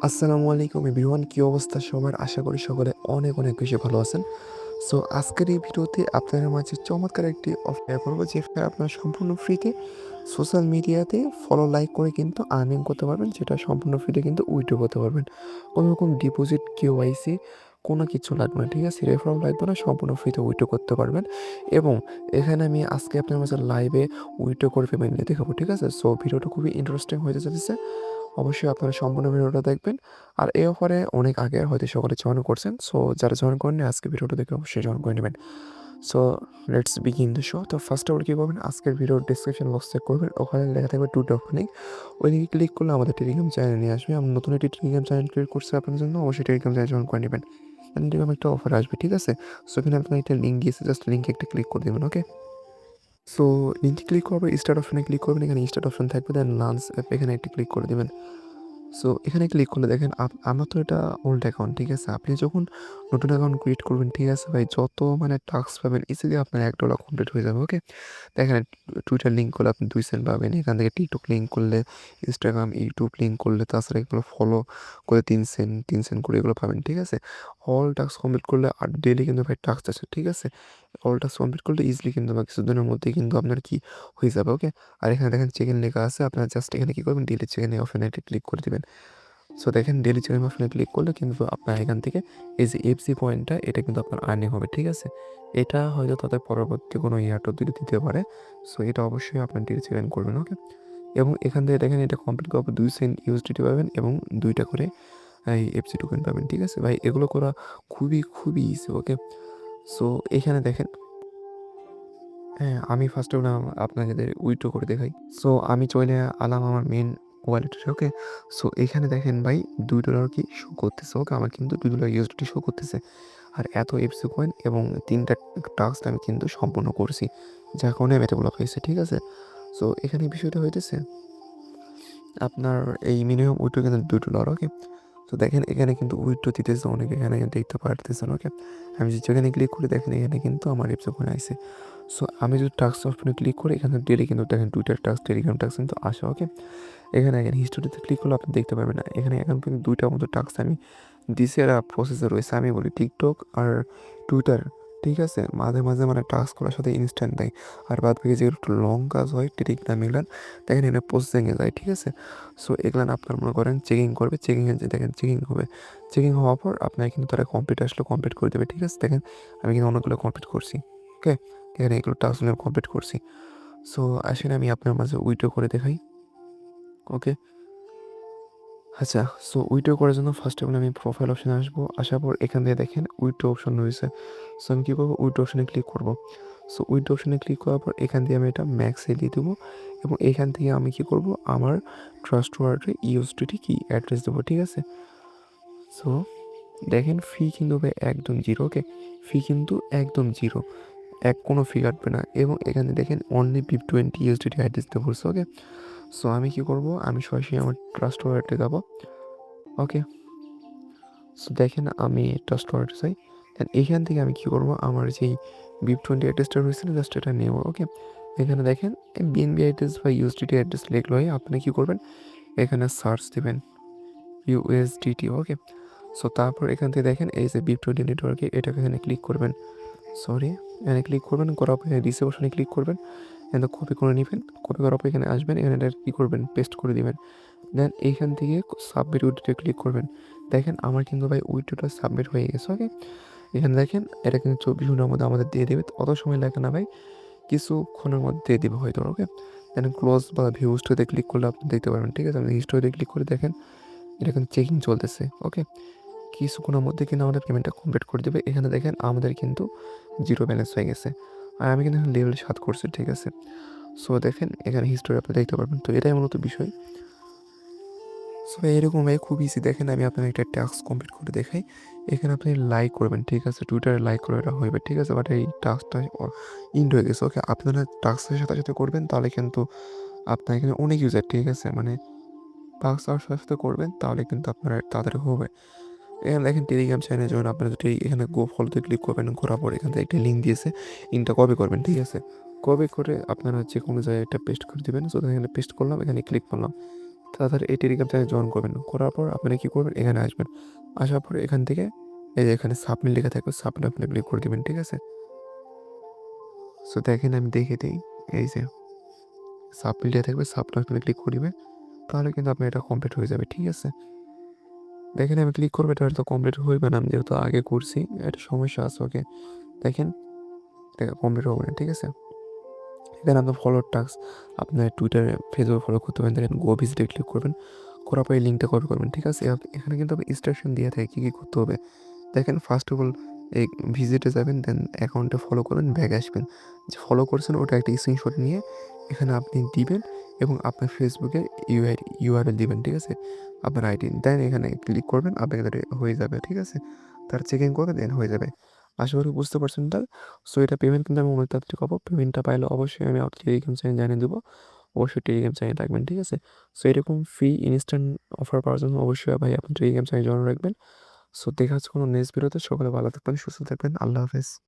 আসসালামু আলাইকুম এভরিওয়ান, কী অবস্থা সবার? আশা করি সকলে অনেক অনেক বেশি ভালো আছেন। সো আজকের এই ভিডিওতে আপনাদের মাঝে চমৎকার একটি অফার করবো, যেটা আপনার সম্পূর্ণ ফ্রিতে সোশ্যাল মিডিয়াতে ফলো লাইক করে কিন্তু আর্নিং করতে পারবেন, যেটা সম্পূর্ণ ফ্রিতে কিন্তু উইথড্র করতে পারবেন। কোনো রকম ডিপোজিট, কেওয়াইসি কোনো কিছু লাগবে না, ঠিক আছে? রেফারেল লাগবে না, সম্পূর্ণ ফ্রিতে উইথড্র করতে পারবেন। এবং এখানে আমি আজকে আপনার মাঝে লাইভে উইথড্র করে পেমেন্ট নিয়ে দেখাবো, ঠিক আছে? সো ভিডিওটা খুবই ইন্টারেস্টিং হতে চলেছে, অবশ্যই আপনারা সম্পূর্ণ ভিডিওটা দেখবেন। আর এই অফারে অনেক আগে হয়তো সকলে জয়েন করছেন, সো যারা জয়েন করেননি আজকে ভিডিওটা দেখে অবশ্যই জয়েন করে নেবেন। So let's begin the show. তো ফার্স্ট অফ অল কী করবেন, আজকের ভিডিওর ডিসক্রিপশন বক্স চেক করবেন, ওখানে লেখা থাকবে টু ওপেনিং। ওই লিঙ্কে ক্লিক করলে আমাদের টেলিগ্রাম চ্যানেল নিয়ে আসবে। আমি নতুন একটি টেলিগ্রাম চ্যানেল ক্রিয়েট করছি আপনাদের জন্য, অবশ্যই টেলিগ্রাম চ্যানেল জয়েন করে নেবেন। টেলিগ্রাম একটা অফার আসবে, ঠিক আছে? সো এখানে আপনার একটা লিঙ্ক দিয়েছে, জাস্ট লিঙ্কে একটা ক্লিক করে দেবেন। ওকে, সো লিঙ্কে ক্লিক করবে, স্টার্ট অপশনে ক্লিক করবেন, এখানে স্টার্ট অপশন থাকবে, দেন লাঞ্চ অ্যাপ এখানে একটা ক্লিক করে দেবেন। সো এখানে ক্লিক করলে দেখেন আমার তো এটা ওল্ড অ্যাকাউন্ট, ঠিক আছে? আপনি যখন নতুন অ্যাকাউন্ট ক্রিয়েট করবেন, ঠিক আছে ভাই, যত মানে টাস্ক পাবেন ইজিলি আপনার $1 কমপ্লিট হয়ে যাবে। ওকে, দেখেন টুইটার লিঙ্ক করলে আপনি 2 সেন্ট পাবেন, এখান থেকে টিকটক লিঙ্ক করলে, ইনস্টাগ্রাম, ইউটিউব লিঙ্ক করলে, তাছাড়া এগুলো ফলো করে 3 সেন্ট 3 সেন্ট করে এগুলো পাবেন, ঠিক আছে? অল টাস্ক কমপ্লিট করলে আর ডেলি কিন্তু ভাই টাস্ক আছে, ঠিক আছে? অল টাস্ক কমপ্লিট করলে ইজিলি কিন্তু বা কিছুদিনের মধ্যেই কিন্তু আপনার কি হয়ে যাবে। ওকে, আর এখানে দেখেন চেক ইন লেখা আছে, আপনার জাস্ট এখানে কী করবেন, ডেলি চেক ইন অপশনে ক্লিক করে দেবেন। সো দেখেন ডেলি চেক ইন অপশনে ক্লিক করলে কিন্তু আপনার এখান থেকে এই যে এফসি পয়েন্টটা, এটা কিন্তু আপনার আর্নিং হবে, ঠিক আছে? এটা হয়তো তাদের পরবর্তী কোনো ইয়ারটা দিতে পারে। সো এটা অবশ্যই আপনার ডেলি চেক ইন করবেন। ওকে, এবং এখান থেকে দেখেন এটা কমপ্লিট করার পর 2 সেন্ট ইউএসডিটি পাবেন এবং 2টা করে এই এফসি টোকেন পাবেন, ঠিক আছে ভাই? এগুলো করা খুবই খুবই ইজি। ওকে, সো এখানে দেখেন, হ্যাঁ, আমি ফার্স্টে আপনাদের উইথড্র করে দেখাই। সো আমি চলে আলাম আমার মেন ওয়ালেটে। ওকে, সো এখানে দেখেন ভাই $2 কি শো করতেছে। ওকে, আমার কিন্তু $2 ইউএসডিটি শো করতেছে। আর এত এফসি কয়েন এবং 3টা টাস্ক আমি কিন্তু সম্পূর্ণ করছি, যার কারণে আমি এতগুলো পাইছি, ঠিক আছে? সো এখানে বিষয়টা হইতেছে আপনার এই মিনিমাম উইথড্র কিন্তু $2। ওকে, তো দেখেন এখানে কিন্তু উইথড্র দিতেছে অনেকে, এখানে দেখতে পারতেছেন। ওকে, আমি যেখানে ক্লিক করি দেখেন এখানে কিন্তু আমার এফসি কয়েন আইছে। সো আমি যদি টাস্ক অপশনে ক্লিক করি, এখানে ডেলি কিন্তু দেখেন টুইটার টাস্ক, টেলিগ্রাম টাস্ক কিন্তু আসে। ওকে, এখানে হিস্টোরিতে ক্লিক করলে আপনি দেখতে পাবেন না, এখানে এখন কিন্তু 2টার মতো টাস্ক আমি দিছি, আর প্রসেসে রয়েছে। আমি বলি টিকটক আর টুইটার, ঠিক আছে? মাঝে মাঝে মানে টাস্ক করার সাথে ইনস্ট্যান্ট দেয়, আর বাদ বাকি যেগুলো একটু লং কাজ হয় টেলিগ্রাম এগুলান দেখেন এখানে প্রসেসিংয়ে যায়, ঠিক আছে? সো এগুলান আপনার মনে করেন চেকিং করবে, চেকিংয়ে যে দেখেন চেকিং হবে, চেকিং হওয়ার পর আপনার কিন্তু তারা কমপ্লিট আসলে কমপ্লিট করে দেবে, ঠিক আছে? দেখেন আমি কিন্তু অনেকগুলো কমপ্লিট করছি। ওকে, এখানে এগুলো টাস্ক কমপ্লিট করছি। সো আসলে আমি আপনার মাঝে উইথড্র করে দেখাই। ওকে, আচ্ছা, সো উইথড্র করার জন্য ফার্স্ট অফ অল আমি প্রোফাইল অপশনে আসবো, আসার পর এখান থেকে দেখেন উইথড্র অপশন রয়েছে। সো আমি কী করবো, উইথড্র অপশনে ক্লিক করবো। সো উইথড্র অপশনে ক্লিক করার পর এখান থেকে আমি এটা ম্যাক্সে দিয়ে দেবো, এবং এখান থেকে আমি কী করবো, আমার ট্রাস্ট ওয়ালেটে ইউএসডিটি কি অ্যাড্রেস দেবো, ঠিক আছে? সো দেখেন ফি কিন্তু ভাই একদম জিরো। ওকে, ফি কিন্তু একদম জিরো, কোনো ফি কাটবে না, এবং এখানে দেখেন অনলি 20 ইউএসডিটি অ্যাড্রেস দিতে বলছে। ওকে, সো আমি কী করবো, আমি সরাসরি আমার ট্রাস্ট ওয়ালেটে যাবো। ওকে, সো দেখেন আমি ট্রাস্ট ওয়ালেটে যাই, দেন এখান থেকে আমি কী করবো, আমার যেই BIP20 অ্যাড্রেসটা রয়েছে না, জাস্ট এটা নেব। ওকে, এখানে দেখেন বিএনবি অ্যাড্রেস বা ইউএসডিটি অ্যাড্রেস লিখলে হয়, আপনি কী করবেন, এখানে সার্চ দেবেন ইউএসডিটি। ওকে, সো তারপর এখান থেকে দেখেন এই যে BIP20 নেটওয়ার্কে, এটাকে এখানে ক্লিক করবেন। সরি, এখানে ক্লিক করবেন, করার পর এখানে রিসিভ অপশনে ক্লিক করবেন, এখানে কপি করে নেবেন, কপি করার পর এখানে আসবেন, এখানে এটা কী করবেন, পেস্ট করে দিবেন। দেন এইখান থেকে সাবমিট উইথড্রোতে ক্লিক করবেন। দেখেন আমার কিন্তু ভাই উইথড্রোটা সাবমিট হয়ে গেছে। ওকে, এখানে দেখেন এটা কিন্তু 24 ঘন্টার মধ্যে আমাদের দিয়ে দেবে, অত সময় লাগে না ভাই, কিছুক্ষণের মধ্যে দিয়ে দেবে হয়তো। ওকে, দেন ক্লোজ বা ভিউ হিস্টোরিতে ক্লিক করলে আপনি দেখতে পারবেন, ঠিক আছে? আপনি হিস্টোরিতে ক্লিক করে দেখেন এটা কিন্তু চেকিং চলতেছে। ওকে, কিছুক্ষণের মধ্যে কিন্তু আমাদের পেমেন্টটা কমপ্লিট করে দেবে। এখানে দেখেন আমাদের কিন্তু জিরো ব্যালেন্স হয়ে গেছে, আর আমি কিন্তু লেভেল 7 করছি, ঠিক আছে? সো দেখেন এখানে হিস্টোরি আপনি দেখতে পারবেন। তো এটাই মূলত বিষয়। সো এরকম ভাই খুব ইজি। দেখেন আমি আপনার একটা টাস্ক কমপ্লিট করে দেখাই। এখানে আপনি লাইক করবেন, ঠিক আছে? টুইটারে লাইক করে এটা হইবে, ঠিক আছে? বাট এই টাস্কটা ইন্ড হয়ে গেছে। ওকে, আপনারা টাস্কের সাথে সাথে করবেন, তাহলে কিন্তু আপনার এখানে অনেক ইউজার, ঠিক আছে? মানে টাস্ক আর সাথে সাথে করবেন, তাহলে কিন্তু আপনার তাড়াতাড়ি হবে। এখানে দেখেন টেলিগ্রাম চ্যানেল, যেমন আপনারা যদি এখানে গো ফলোতে ক্লিক করবেন, করার পর এখান থেকে একটা লিঙ্ক দিয়েছে, লিঙ্কটা কপি করবেন, ঠিক আছে? কপি করে আপনারা যে কোনো জায়গায় একটা পেস্ট করে দেবেন। সো এখানে পেস্ট করলাম, এখানে ক্লিক করলাম, তাড়াতাড়ি এই টেলিগ্রাম চ্যানেলে জয়েন করবেন। করার পর আপনারা কী করবেন, এখানে আসবেন। আসার পর এখান থেকে এই যে এখানে সাবমিট লেখা থাকবে, সাবমিট আপনি ক্লিক করে দিবেন, ঠিক আছে? সো দেখেন আমি দেখিয়ে দেই। এই যে সাবমিট লেখা থাকবে, সাবমিট আপনি ক্লিক করে দিবেন। তাহলে কিন্তু আপনার এটা কমপ্লিট হয়ে যাবে, ঠিক আছে? দেখেন আমি ক্লিক করবো, এটা হয়তো কমপ্লিট হইবে না, আমি যেহেতু আগে করছি। একটা সমস্যা আছে, ওকে। দেখেন এটা কমপ্লিট হবে না, ঠিক আছে? এখানে আপনার ফলোর টাস্ক, আপনার টুইটারে, ফেসবুকে ফলো করতে পারেন। দেখেন গো ভিজিটে ক্লিক করবেন, করার পরে এই লিঙ্কটা কপি করবেন, ঠিক আছে? এখানে কিন্তু আপনি ইনস্ট্রাকশন দেওয়া থাকে কী কী করতে হবে। দেখেন ফার্স্ট অফ অল এই ভিজিটে যাবেন, দেন অ্যাকাউন্টে ফলো করবেন, ব্যাক আসবেন। যে ফলো করছেন ওটা একটা স্ক্রিনশট নিয়ে এখানে আপনি দিবেন এবং আপনার ফেসবুকের ইউআরএল দিবেন, ঠিক আছে? আপনার আইডি দেন এখানে ক্লিক করবেন, আপনাদের হয়ে যাবে, ঠিক আছে? তার চেকিং করে দেন হয়ে যাবে। আশা করি বুঝতে পারছেন তার। সো এটা পেমেন্ট কিন্তু আমি অনেক তাড়াতাড়ি পাবো। পেমেন্টটা পাইলে অবশ্যই আমি আমার টেলিগ্রাম চ্যানেল জানিয়ে দেবো। অবশ্যই টেলিগ্রাম চ্যানেল রাখবেন, ঠিক আছে? সো এরকম ফ্রি ইনস্ট্যান্ট অফার পাওয়ার জন্য অবশ্যই ভাই আপনি টেলিগ্রাম চ্যানেল জয়েন রাখবেন। সো দেখা হচ্ছে কোনো নেক্সট ভিডিওতে। সকলে ভালো থাকবেন, সুস্থ থাকবেন। আল্লাহ হাফেজ।